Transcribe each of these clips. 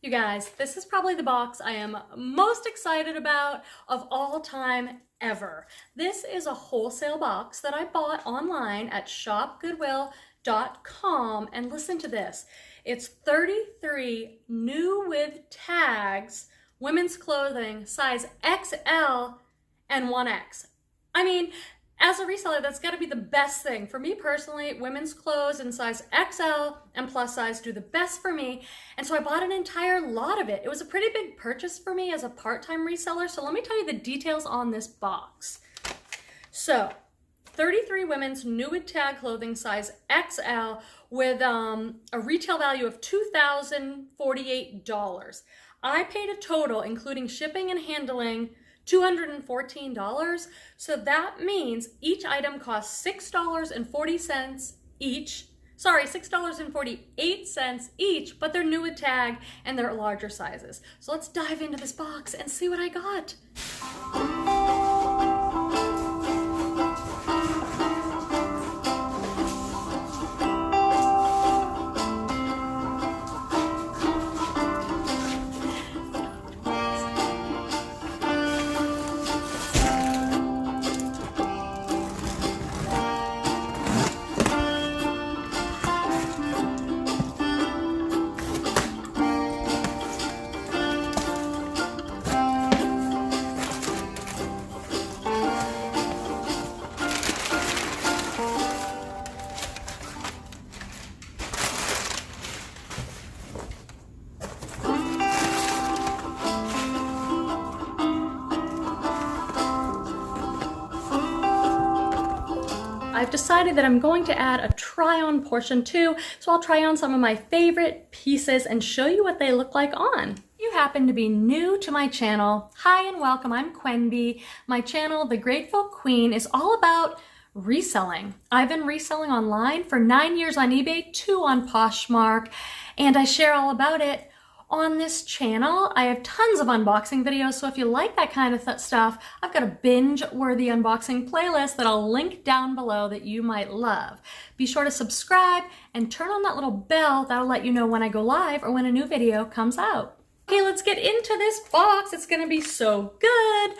You guys, this is probably the box I am most excited about of all time ever. This is a wholesale box that I bought online at ShopGoodwill.com, and listen to this. It's 33 new with tags, women's clothing, size XL and 1X. I mean, as a reseller, that's got to be the best thing. For me personally, women's clothes in size XL and plus size do the best for me. And so I bought an entire lot of it. It was a pretty big purchase for me as a part-time reseller. So let me tell you the details on this box. So 33 women's new with tag clothing size XL with a retail value of $2,048. I paid a total, including shipping and handling, $214. So that means each item costs $6.40 each. Sorry, $6.48 each, but they're new with tag and they're larger sizes. So let's dive into this box and see what I got. I've decided that I'm going to add a try-on portion too, so I'll try on some of my favorite pieces and show you what they look like on. If you happen to be new to my channel, hi and welcome, I'm Quenby. My channel, The Grateful Queen, is all about reselling. I've been reselling online for 9 years on eBay, 2 on Poshmark, and I share all about it on this channel. I have tons of unboxing videos, so if you like that kind of stuff, I've got a binge-worthy unboxing playlist that I'll link down below that you might love. Be sure to subscribe and turn on that little bell. That'll let you know when I go live or when a new video comes out. Okay, let's get into this box. It's gonna be so good.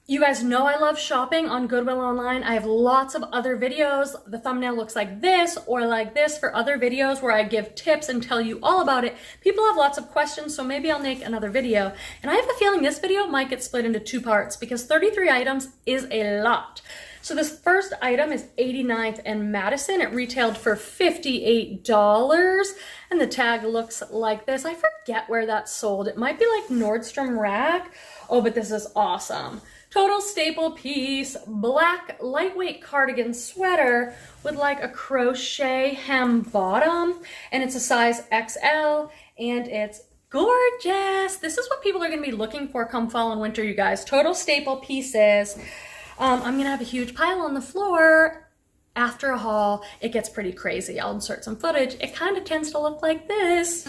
You guys know I love shopping on Goodwill Online. I have lots of other videos. The thumbnail looks like this or like this for other videos where I give tips and tell you all about it. People have lots of questions, so maybe I'll make another video. And I have a feeling this video might get split into 2 parts because 33 items is a lot. So this first item is 89th and Madison. It retailed for $58 and the tag looks like this. I forget where that's sold. It might be like Nordstrom Rack. Oh, but this is awesome. Total staple piece, black lightweight cardigan sweater with like a crochet hem bottom, and it's a size XL, and it's gorgeous. This is what people are gonna be looking for come fall and winter, you guys. Total staple pieces. I'm gonna have a huge pile on the floor. After a haul, it gets pretty crazy. I'll insert some footage. It kind of tends to look like this.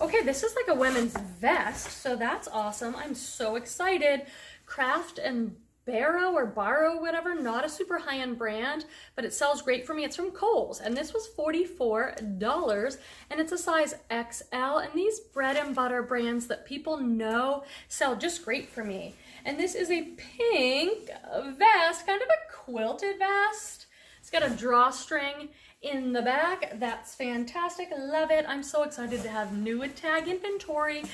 Okay, this is like a women's vest, so that's awesome. I'm so excited. Craft and Barrow, whatever, not a super high-end brand, but it sells great for me. It's from Kohl's, and this was $44, and it's a size XL, and these bread and butter brands that people know sell just great for me. And this is a pink vest, kind of a quilted vest. It's got a drawstring in the back. That's fantastic. I love it. I'm so excited to have new with tag inventory.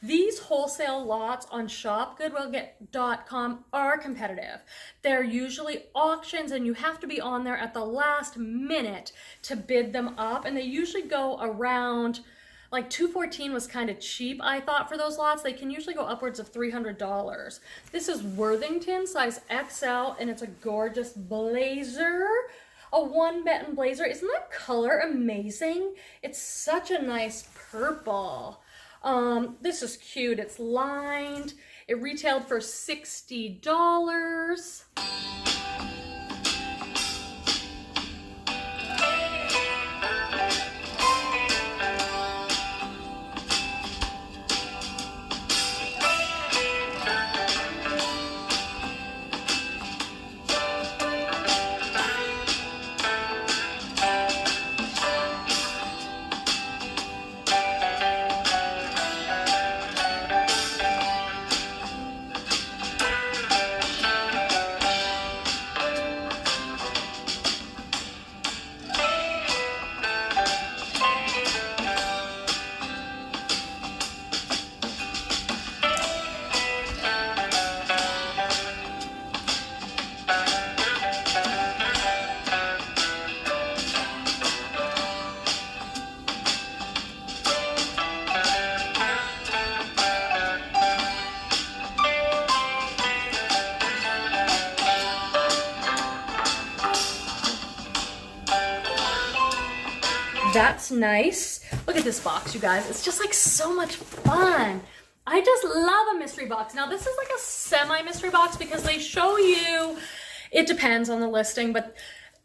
These wholesale lots on ShopGoodwill.com are competitive. They're usually auctions and you have to be on there at the last minute to bid them up, and they usually go around like $214 was kind of cheap, I thought, for those lots. They can usually go upwards of $300. This is Worthington, size XL, and it's a gorgeous blazer. A one-button blazer. Isn't that color amazing? It's such a nice purple. This is cute. It's lined. It retailed for $60. That's nice. Look at this box, you guys. It's just like so much fun. I just love a mystery box. Now this is like a semi-mystery box because they show you, it depends on the listing, but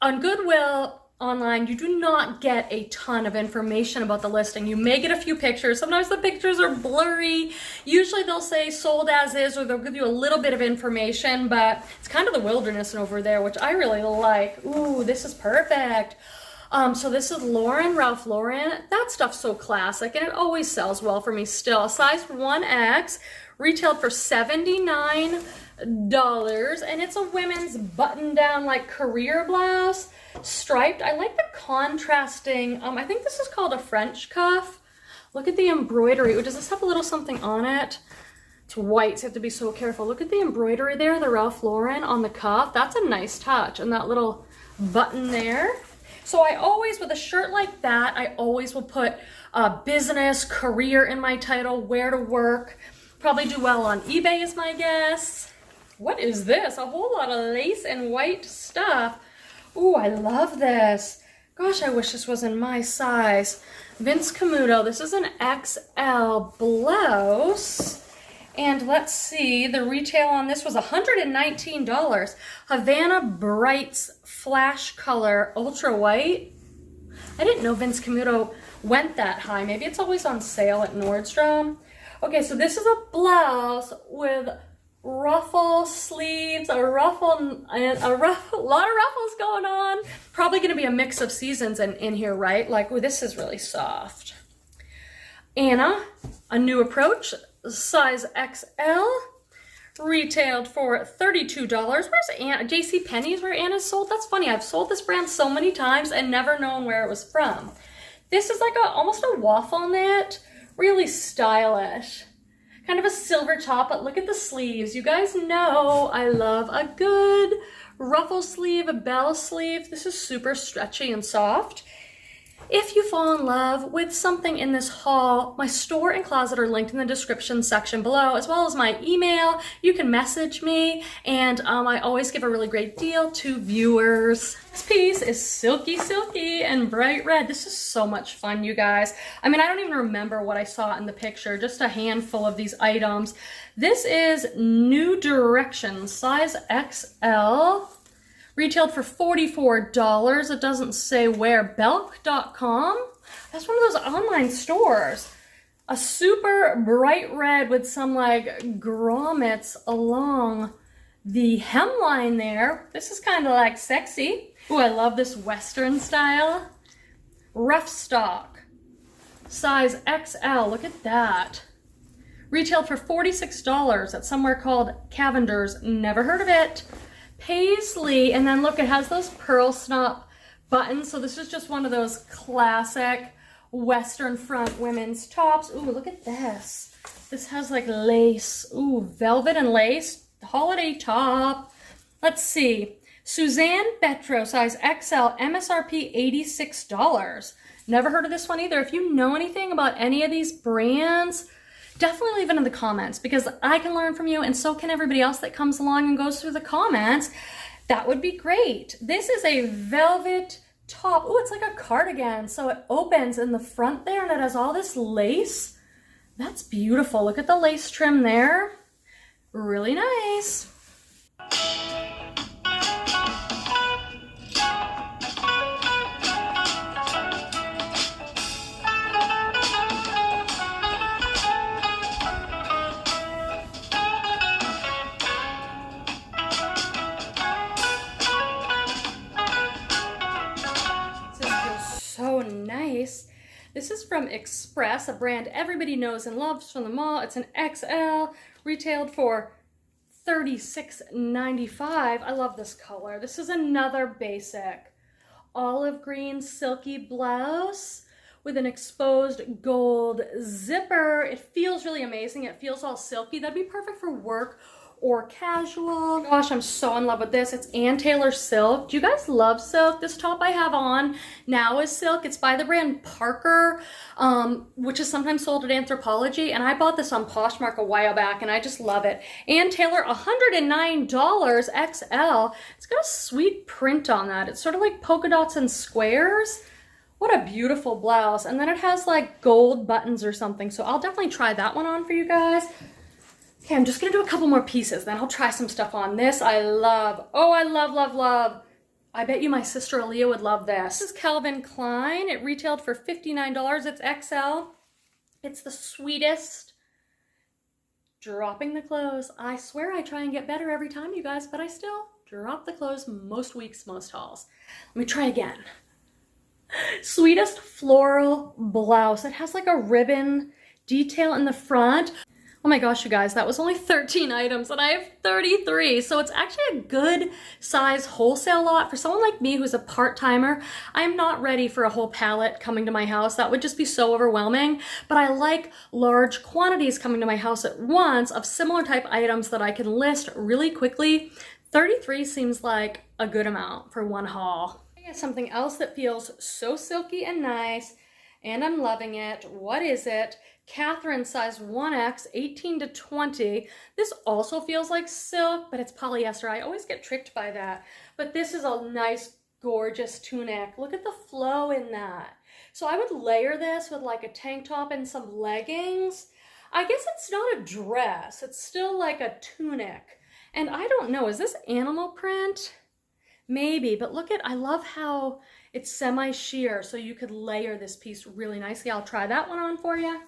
on Goodwill Online, you do not get a ton of information about the listing. You may get a few pictures. Sometimes the pictures are blurry. Usually they'll say sold as is, or they'll give you a little bit of information, but it's kind of the wilderness over there, which I really like. Ooh, this is perfect. So this is Lauren, Ralph Lauren. That stuff's so classic, and it always sells well for me still. Size 1X, retailed for $79, and it's a women's button-down like career blouse, striped. I like the contrasting, I think this is called a French cuff. Look at the embroidery. Ooh, does this have a little something on it? It's white, so you have to be so careful. Look at the embroidery there, the Ralph Lauren on the cuff. That's a nice touch, and that little button there. So I always, with a shirt like that, I always will put business, career in my title, where to work. Probably do well on eBay is my guess. What is this? A whole lot of lace and white stuff. Ooh, I love this. Gosh, I wish this was in my size. Vince Camuto, this is an XL blouse. And let's see, the retail on this was $119. Havana Brights Flash Color Ultra White. I didn't know Vince Camuto went that high. Maybe it's always on sale at Nordstrom. Okay, so this is a blouse with ruffle sleeves, a lot of ruffles going on. Probably going to be a mix of seasons in here, right? Like, ooh, this is really soft. Anna, a new approach. Size XL, retailed for $32. Where's Anna? JCPenney's where Anna's sold? That's funny. I've sold this brand so many times and never known where it was from. This is like almost a waffle knit, really stylish. Kind of a silver top, but look at the sleeves. You guys know I love a good ruffle sleeve, a bell sleeve. This is super stretchy and soft. If you fall in love with something in this haul, my store and closet are linked in the description section below, as well as my email. You can message me, and I always give a really great deal to viewers. This piece is silky, silky, and bright red. This is so much fun, you guys. I mean, I don't even remember what I saw in the picture, just a handful of these items. This is New Direction, size XL. Retailed for $44. It doesn't say where. Belk.com. That's one of those online stores. A super bright red with some like grommets along the hemline there. This is kind of like sexy. Ooh, I love this Western style. Rough stock. Size XL. Look at that. Retailed for $46 at somewhere called Cavender's. Never heard of it. Paisley, and then look, it has those pearl snap buttons. So this is just one of those classic Western front women's tops. Ooh, look at this. This has like lace. Ooh, velvet and lace. Holiday top. Let's see. Suzanne Betro, size XL, MSRP $86. Never heard of this one either. If you know anything about any of these brands, definitely leave it in the comments, because I can learn from you and so can everybody else that comes along and goes through the comments. That would be great. This is a velvet top. Oh, it's like a cardigan. So it opens in the front there and it has all this lace. That's beautiful. Look at the lace trim there. Really nice. This is from Express, a brand everybody knows and loves from the mall. It's an XL, retailed for $36.95. I love this color. This is another basic olive green silky blouse with an exposed gold zipper. It feels really amazing. It feels all silky. That'd be perfect for work or casual. Gosh, I'm so in love with this. It's Ann Taylor silk. Do you guys love silk? This top I have on now is silk. It's by the brand Parker, which is sometimes sold at Anthropologie, and I bought this on Poshmark a while back and I just love it. Ann Taylor, $109 XL. It's got a sweet print on that. It's sort of like polka dots and squares. What a beautiful blouse. And then it has like gold buttons or something. So I'll definitely try that one on for you guys. Okay, I'm just gonna do a couple more pieces, then I'll try some stuff on. This I love. Oh, I love, love, love. I bet you my sister Aaliyah would love this. This is Calvin Klein. It retailed for $59. It's XL. It's the sweetest. Dropping the clothes. I swear I try and get better every time, you guys, but I still drop the clothes most weeks, most hauls. Let me try again. Sweetest floral blouse. It has like a ribbon detail in the front. Oh my gosh, you guys, that was only 13 items and I have 33. So it's actually a good size wholesale lot for someone like me who's a part-timer. I'm not ready for a whole pallet coming to my house. That would just be so overwhelming. But I like large quantities coming to my house at once of similar type items that I can list really quickly. 33 seems like a good amount for one haul. I got something else that feels so silky and nice, and I'm loving it. What is it? Catherine size 1X, 18 to 20. This also feels like silk, but it's polyester. I always get tricked by that. But this is a nice, gorgeous tunic. Look at the flow in that. So I would layer this with like a tank top and some leggings. I guess it's not a dress. It's still like a tunic. And I don't know, is this animal print? Maybe, but look at, I love how it's semi-sheer, so you could layer this piece really nicely. I'll try that one on for you.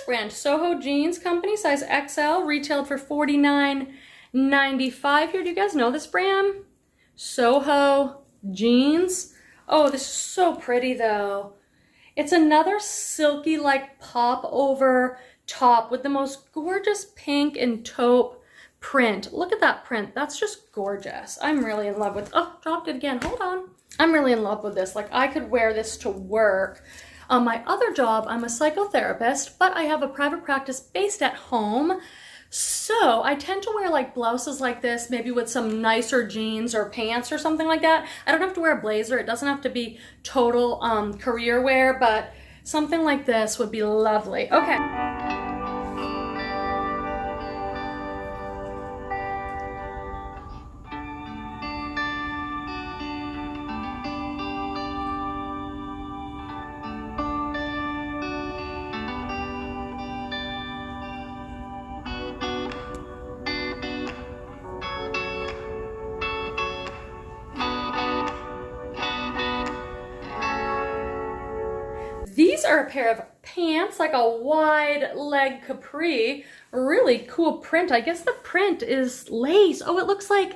Brand Soho Jeans Company, size XL, retailed for $49.95 here. Do you guys know this brand? Soho Jeans. Oh, this is so pretty though. It's another silky like pop over top with the most gorgeous pink and taupe print. Look at that print. That's just gorgeous. I'm really in love with, oh, dropped it again. Hold on. I'm really in love with this. Like I could wear this to work. On my other job, I'm a psychotherapist, but I have a private practice based at home. So I tend to wear like blouses like this, maybe with some nicer jeans or pants or something like that. I don't have to wear a blazer. It doesn't have to be total career wear, but something like this would be lovely. Okay. These are a pair of pants, like a wide leg capri. Really cool print. I guess the print is lace. Oh, it looks like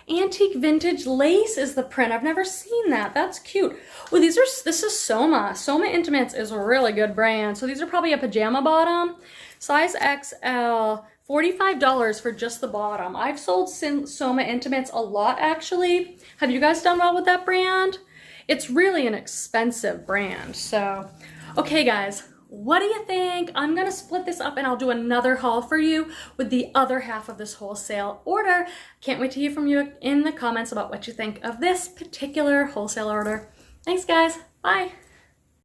antique vintage lace is the print. I've never seen that. That's cute. Oh, this is Soma. Soma Intimates is a really good brand. So these are probably a pajama bottom. Size XL, $45 for just the bottom. I've sold Soma Intimates a lot, actually. Have you guys done well with that brand? It's really an expensive brand. So, okay guys, what do you think? I'm gonna split this up and I'll do another haul for you with the other half of this wholesale order. Can't wait to hear from you in the comments about what you think of this particular wholesale order. Thanks guys, bye.